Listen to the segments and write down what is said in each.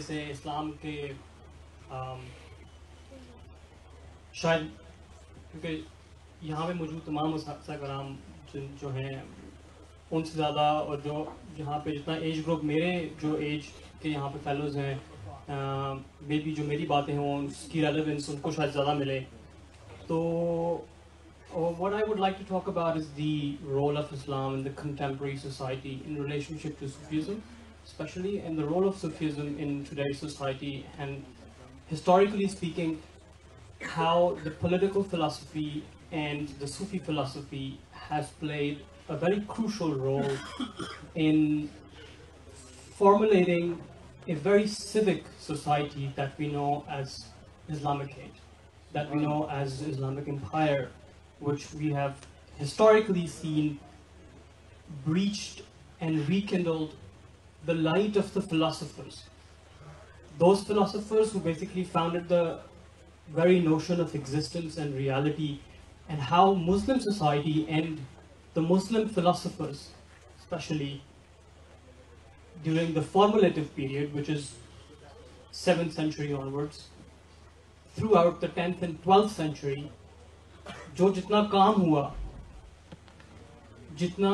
से इस्लाम के शायद क्योंकि यहाँ पे मौजूद तमाम उस्ताद कराम जो हैं उनसे ज़्यादा और जो यहाँ पे जितना एज ग्रुप मेरे जो एज के यहाँ पे फेलोज़ हैं मे बी जो मेरी बातें हों उसकी रेलेवेंस उनको शायद ज़्यादा मिले। तो what I would like to talk about is the role of Islam in the contemporary society in relationship to Sufism, especially and the role of Sufism in today's society, and historically speaking, how the political philosophy and the Sufi philosophy has played a very crucial role in formulating a very civic society that we know as Islamicate, that we know as Islamic Empire, which we have historically seen breached and rekindled the light of the philosophers. Those philosophers who basically founded the very notion of existence and reality, and how Muslim society and the Muslim philosophers, especially during the formulative period, which is 7th century onwards, throughout the 10th and 12th century, जो जितना काम हुआ, जितना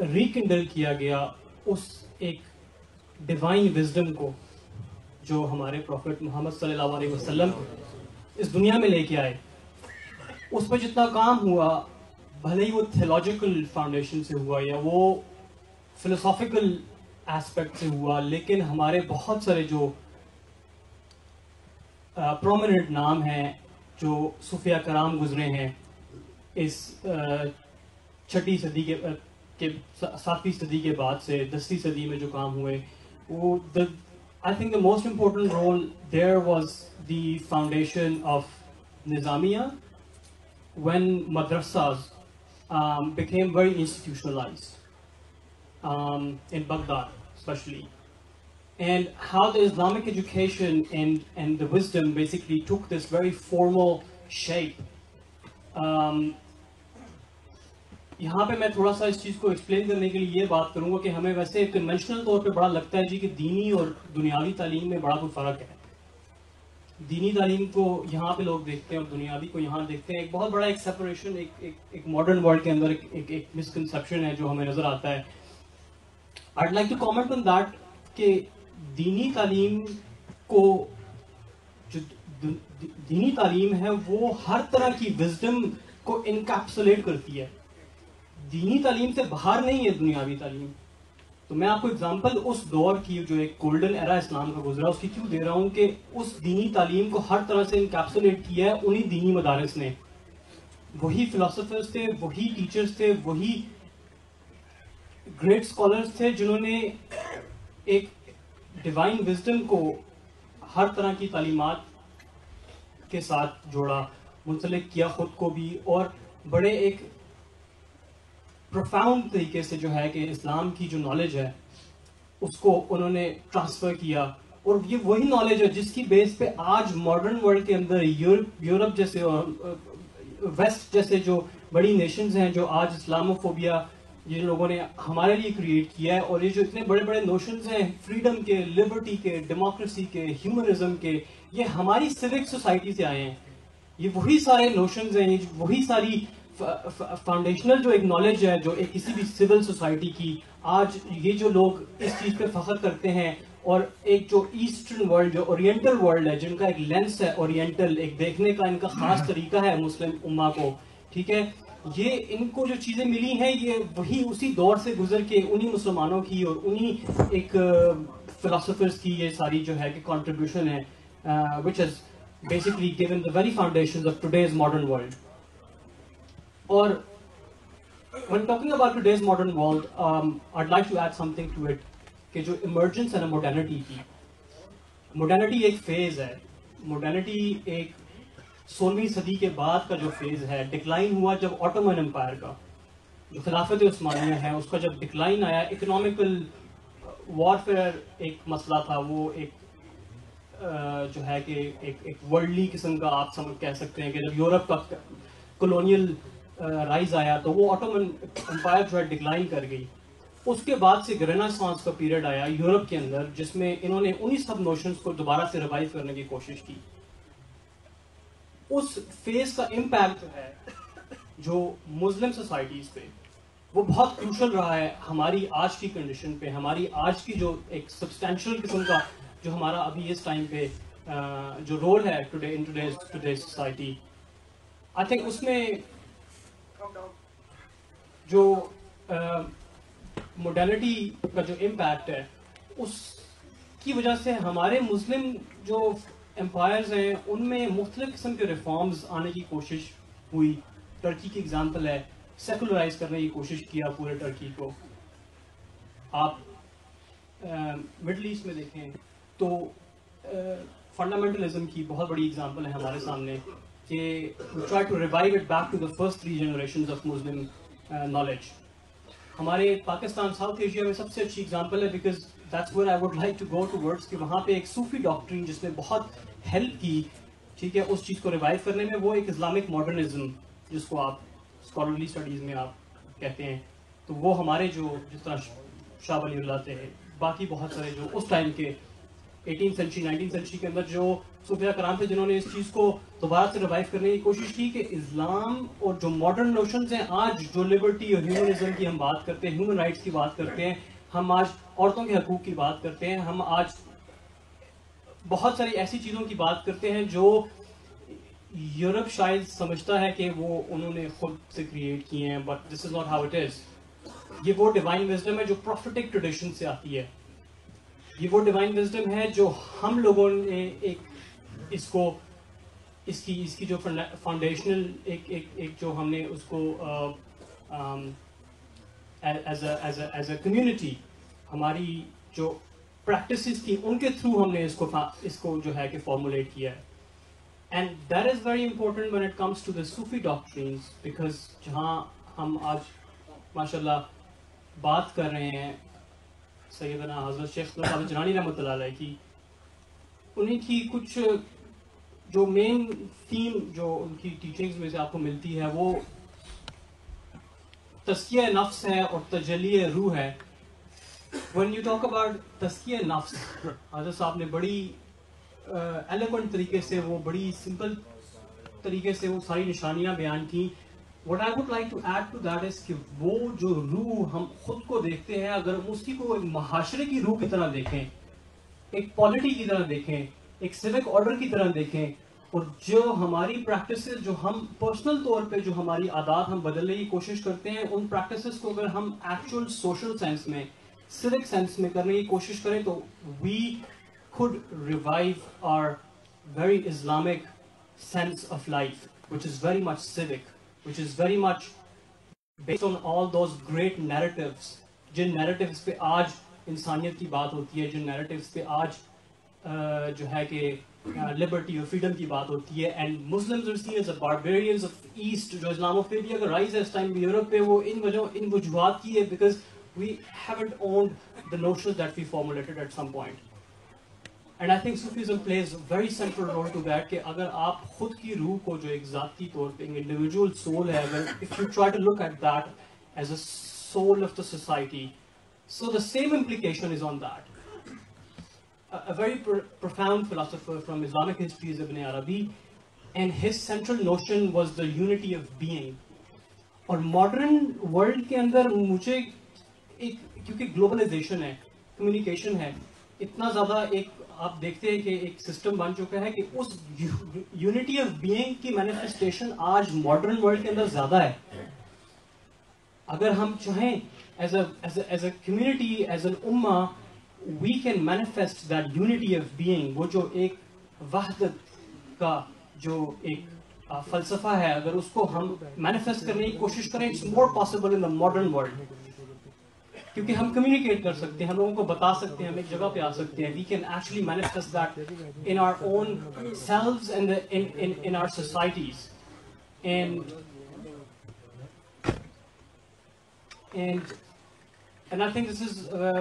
rekindle किया गया उस एक divine wisdom को जो हमारे प्रॉफिट मोहम्मद सल्लल्लाहु अलैहि वसल्लम इस दुनिया में लेके आए, उस पर जितना काम हुआ, भले ही वो थियोलॉजिकल फाउंडेशन से हुआ या वो फिलोसॉफिकल एस्पेक्ट से हुआ, लेकिन हमारे बहुत सारे जो प्रोमिनेंट नाम हैं जो सूफिया कराम गुजरे हैं इस 6वीं सदी के 7वीं सदी के बाद से 10वीं सदी में जो काम हुए, वो I think the most important role there was the foundation of Nizamiya, when madrasas became very institutionalized in Baghdad especially, and how the Islamic education and the wisdom basically took this very formal shape. यहाँ पे मैं थोड़ा सा इस चीज़ को explain करने के लिए ये बात करूँगा कि हमें वैसे कन्वेंशनल तौर पे बड़ा लगता है जी कि दीनी और दुनियावी तालीम में बड़ा कोई फ़र्क है। दीनी तालीम को यहाँ पे लोग देखते हैं और दुनियावी को यहाँ देखते हैं। एक बहुत बड़ा एक सेपरेशन एक मॉडर्न वर्ल्ड के अंदर एक मिसकंसेप्शन है जो हमें नज़र आता है। I'd like to comment on that कि दीनी तालीम को जो दीनी तालीम है वो हर तरह की विजडम को इनकैप्सुलेट करती है। दीनी तालीम से बाहर नहीं है दुनियावी तालीम। तो मैं आपको एग्जांपल उस दौर की जो एक गोल्डन एरा इस्लाम का गुजरा उसकी क्यों दे रहा हूँ कि उस दीनी तालीम को हर तरह से इनकैप्सुलेट किया है उन्हीं दीनी मदारिस ने। वही फिलोसोफर्स थे, वही टीचर्स थे, वही ग्रेट स्कॉलर्स थे जिन्होंने एक डिवाइन विजडम को हर तरह की तालीमात के साथ जोड़ा, मुंसलिक किया खुद को भी, और बड़े एक प्रोफाउंड तरीके से जो है कि इस्लाम की जो नॉलेज है उसको उन्होंने ट्रांसफ़र किया। और ये वही नॉलेज है जिसकी बेस पे आज मॉडर्न वर्ल्ड के अंदर यूरोप जैसे और वेस्ट जैसे जो बड़ी नेशंस हैं जो आज इस्लामोफोबिया जिन लोगों ने हमारे लिए क्रिएट किया है, और ये जो इतने बड़े बड़े नोशंस हैं फ्रीडम के, लिबर्टी के, डेमोक्रेसी के, ह्यूमनिज्म के, ये हमारी सिविक सोसाइटी से आए हैं। ये वही सारे नोशंस हैं, ये वही सारी फाउंडेशनल जो एक नॉलेज है जो एक किसी भी सिविल सोसाइटी की, आज ये जो लोग इस चीज़ पे फख्र करते हैं, और एक जो ईस्टर्न वर्ल्ड जो ओरिएंटल वर्ल्ड है जिनका एक लेंस है ओरिएंटल, एक देखने का इनका खास तरीका है मुस्लिम उम्मा को, ठीक है, ये इनको जो चीज़ें मिली हैं ये वही उसी दौर से गुजर के उन्हीं मुसलमानों की और उन्हीं एक फिलोसोफर्स की ये सारी जो है कि कंट्रीब्यूशन है, which has basically given the very foundations of today's modern world. और when talking about today's modern world, I'd like to add something to it कि जो emergence है ना modernity की, modernity एक फेज है, modernity एक 16वीं सदी के बाद का जो फेज है, डिक्लाइन हुआ जब ऑटोमन एम्पायर का जो खिलाफत उस्मानिया है उसका जब डिक्लाइन आया, इकोनॉमिकल वॉरफेयर एक मसला था, वो एक जो है कि एक वर्ल्डली किस्म का आप समझ कह सकते हैं कि जब यूरोप का कॉलोनियल राइज आया तो वो ऑटोमन एम्पायर जो है डिक्लाइन कर गई। उसके बाद से रेनेसांस का पीरियड आया यूरोप के अंदर, जिसमें इन्होंने उन्हीं सब नोशंस को दोबारा से रिवाइव करने की कोशिश की। उस फेज का इम्पैक्ट जो है जो मुस्लिम सोसाइटीज पे, वो बहुत क्रूशल रहा है हमारी आज की कंडीशन पे, हमारी आज की जो एक सब्सटेंशियल किस्म का जो हमारा अभी इस टाइम पे जो रोल है today in today society. I think उसमें जो मोडालिटी का जो इम्पैक्ट है, उसकी वजह से हमारे मुस्लिम जो एम्पायर्स हैं उनमें मुख्तलिफ किस्म के रिफॉर्म्स आने की कोशिश हुई। टर्की की एग्जांपल है, सेकुलराइज करने की कोशिश किया पूरे टर्की को। आप मिडल ईस्ट में देखें तो फंडामेंटलिज्म की बहुत बड़ी एग्जांपल है हमारे सामने कि try to revive it back to the first 3 generations of Muslim knowledge. हमारे पाकिस्तान साउथ एशिया में सबसे अच्छी एग्जांपल है, because that's where I would like to go towards कि वहाँ पे एक सूफी डॉक्ट्रिन जिसने बहुत हेल्प की, ठीक है, उस चीज़ को रिवाइव करने में, वो एक इस्लामिक मॉडर्निज्म जिसको आप स्कॉलरली स्टडीज़ में आप कहते हैं। तो वो हमारे जो जिस तरह शाह वलीउल्लाह थे, बाकी बहुत सारे जो उस टाइम के 18th सेंचुरी 19th सेंचुरी के अंदर जो सूफिया कराम थे, जिन्होंने इस चीज़ को दोबारा से रिवाइव करने की कोशिश की कि इस्लाम और जो मॉडर्न नोशंस हैं आज, जो लिबर्टी और ह्यूमनिज्म की हम बात करते हैं, ह्यूमन राइट्स की बात करते हैं, हम आज औरतों के हकूक़ की बात करते हैं, हम आज बहुत सारी ऐसी चीज़ों की बात करते हैं जो यूरोप शायद समझता है कि वो उन्होंने खुद से क्रिएट किए हैं, but this is not how it is. ये वो डिवाइन विजडम है जो प्रोफेटिक ट्रेडिशन से आती है। ये वो डिवाइन विजडम है जो हम लोगों ने एक इसको इसकी जो फाउंडेशनल एक जो हमने उसको एज अ कम्युनिटी हमारी जो प्रैक्टिसेस थी उनके थ्रू हमने इसको जो है कि फॉर्मुलेट किया है। And that is very important when it comes to the Sufi doctrines, because जहाँ हम आज माशाल्लाह बात कर रहे हैं सैयदना हज़रत शेख क़ादिर जिलानी रहमतुल्लाह अलैह की, उन्हीं की कुछ जो मेन थीम जो उनकी टीचिंग्स में से आपको मिलती है वो तज़किया नफ्स है और तजल्ली रूह है। When you talk about तज़किया नफ्स, हज़रत साहब ने बड़ी एलोक्वेंट तरीके से, वो बड़ी सिंपल तरीके से वो सारी निशानियां बयान की। What I would like to add to that is कि वो जो रूह हम खुद को देखते हैं, अगर हम उसकी को एक महाशरे की रूह की तरह देखें, एक पॉलिटी की तरह देखें, एक सिविक ऑर्डर की तरह देखें, और जो हमारी प्रैक्टिसेस जो हम पर्सनल तौर पे जो हमारी आदत हम बदलने की कोशिश करते हैं, उन प्रैक्टिसेस को अगर हम एक्चुअल सोशल सेंस में, सिविक सेंस में करने की कोशिश करें, तो we could revive our very Islamic sense of life, which is very much civic, which is very much based on all those great narratives, जिन narratives पे आज इंसानियत की बात होती है, जिन narratives पे आज जो है कि liberty और freedom की बात होती है। and Muslims are seen as the barbarians of East, जो इस्लामोफोबिया का rise है इस टाइम यूरोप पे, वो इन वजूहात की है, because we haven't owned the notions that we formulated at some point. And I think Sufism plays a very central role to that, कि अगर आप खुद की रूह को जो एक ज़ाती तौर पे इंडिविजुअल सोल है, अगर if you try to look at that as a soul of the society, so the same implication is on that. A very profound philosopher from Islamic history is Ibn Arabi, and his central notion was the unity of being. और modern world के अंदर मुझे एक, क्योंकि globalisation है, communication है, इतना ज़्यादा एक आप देखते हैं कि एक सिस्टम बन चुका है कि उस यूनिटी ऑफ बीइंग की मैनिफेस्टेशन आज मॉडर्न वर्ल्ड के अंदर ज़्यादा है। अगर हम चाहें as a community, as an ummah, we can manifest that unity of being, वो जो एक वहदत का जो एक फलसफा है, अगर उसको हम मैनिफेस्ट करने की कोशिश करें, it's more possible in the modern world, क्योंकि हम कम्युनिकेट कर सकते हैं, हम लोगों को बता सकते हैं, हम एक जगह पे आ सकते हैं। We can actually manifest that in our own selves and in our societies, and I think this is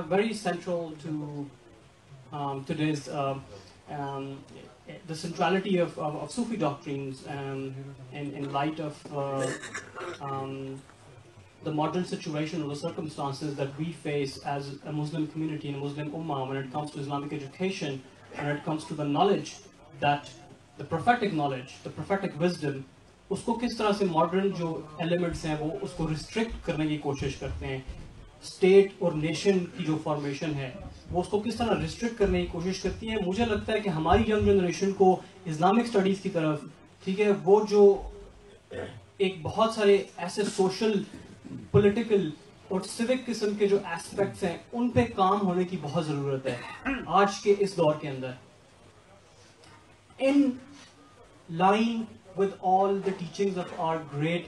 very central to today's the centrality of Sufi doctrines in light of the modern situation or the circumstances that we face as a Muslim community and a Muslim ummah when it comes to Islamic education, when it comes to the knowledge that the prophetic knowledge, the prophetic wisdom, उसको किस तरह से modern जो elements हैं वो उसको restrict करने की कोशिश करते हैं, स्टेट और नेशन की जो फॉर्मेशन है वो उसको किस तरह रिस्ट्रिक्ट करने की कोशिश करती है। मुझे लगता है कि हमारी यंग जनरेशन को इस्लामिक स्टडीज़ की तरफ, ठीक है, वो जो एक बहुत सारे ऐसे सोशल, पॉलिटिकल और सिविक किस्म के जो एस्पेक्ट्स हैं उन पे काम होने की बहुत ज़रूरत है आज के इस दौर के अंदर, in line with all the teachings of our great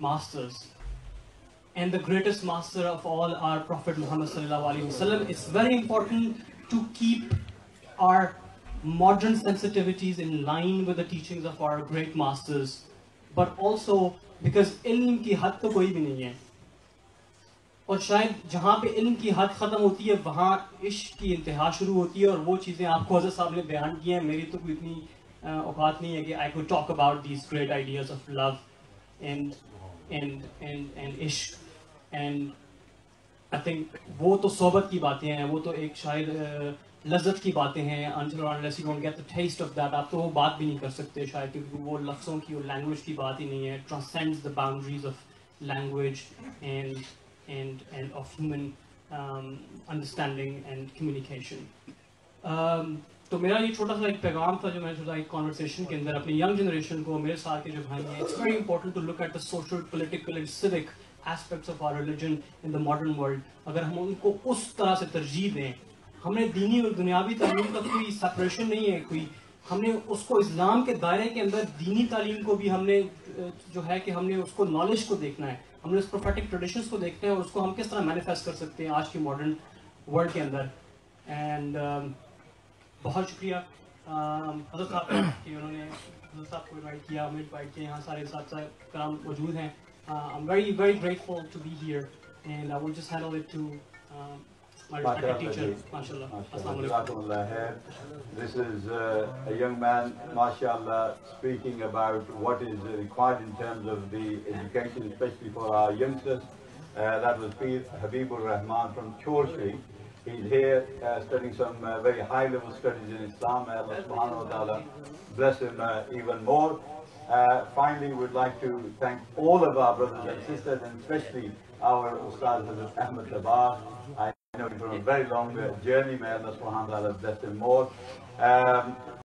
masters and the greatest master of all, our Prophet Muhammad sallallahu alaihi wasallam. It's very important to keep our modern sensitivities in line with the teachings of our great masters, but also because ilm की हद तो कोई भी नहीं है, और शायद जहाँ पे इल्म की हद ख़त्म होती है वहाँ इश्क की इंतहा शुरू होती है, और वो चीज़ें आपको हज़रत साहब ने बयान की हैं। मेरी तो कोई इतनी औकात नहीं है कि I could talk about these great ideas of love and इश्क, and I think वो तो सोबत की बातें हैं, वो तो एक शायद लज्जत की बातें हैं, until or unless you don't get the taste of that, आप तो वो बात भी नहीं कर सकते शायद, क्योंकि वो लफ्ज़ों की और लैंग्वेज की बात ही नहीं है, transcends the boundaries of language and of human understanding and communication. तो मेरा ये छोटा सा एक पैगाम था जो मैं छोटा एक कॉन्वर्सेशन के अंदर अपनी यंग जनरेशन को, मेरे साथ के जो भाई हैं, it's very important to look at the social, political and civic aspects of our religion in the modern world. अगर हम उनको उस तरह से तरजीह दें, हमने दीनी और दुनियावी तालीम का कोई सेपरेशन नहीं है, कोई हमने उसको इस्लाम के दायरे के अंदर दीनी तालीम को भी हमने जो है कि हमने उसको नॉलेज को देखना है, हमने उस प्रोफेटिक ट्रेडिशंस को देखना है और उसको हम किस तरह मैनिफेस्ट कर सकते हैं आज की मॉडर्न वर्ल्ड के अंदर। एंड बहुत शुक्रिया हज़रत साहब कि उन्होंने हज़रत साहब को इनवाइट किया, हमें इनवाइट किया, यहाँ सारे साथ कराम मौजूद हैं। I am very very grateful to be here and I will just handle it to my respected teacher. MashaAllah. Assalamu alaikum. This is a young man, MashaAllah, speaking about what is required in terms of the education, especially for our youngsters. That was Peer Habibur Rahman from Chorley. He's here studying some very high-level studies in Islam. Allah subhanahu wa ta'ala bless him even more. Finally, we'd like to thank all of our brothers and sisters, and especially our Ustad Hazrat Ahmed Tabar. I know him from a very long journey. May Allah subhanahu wa ta'ala bless him more.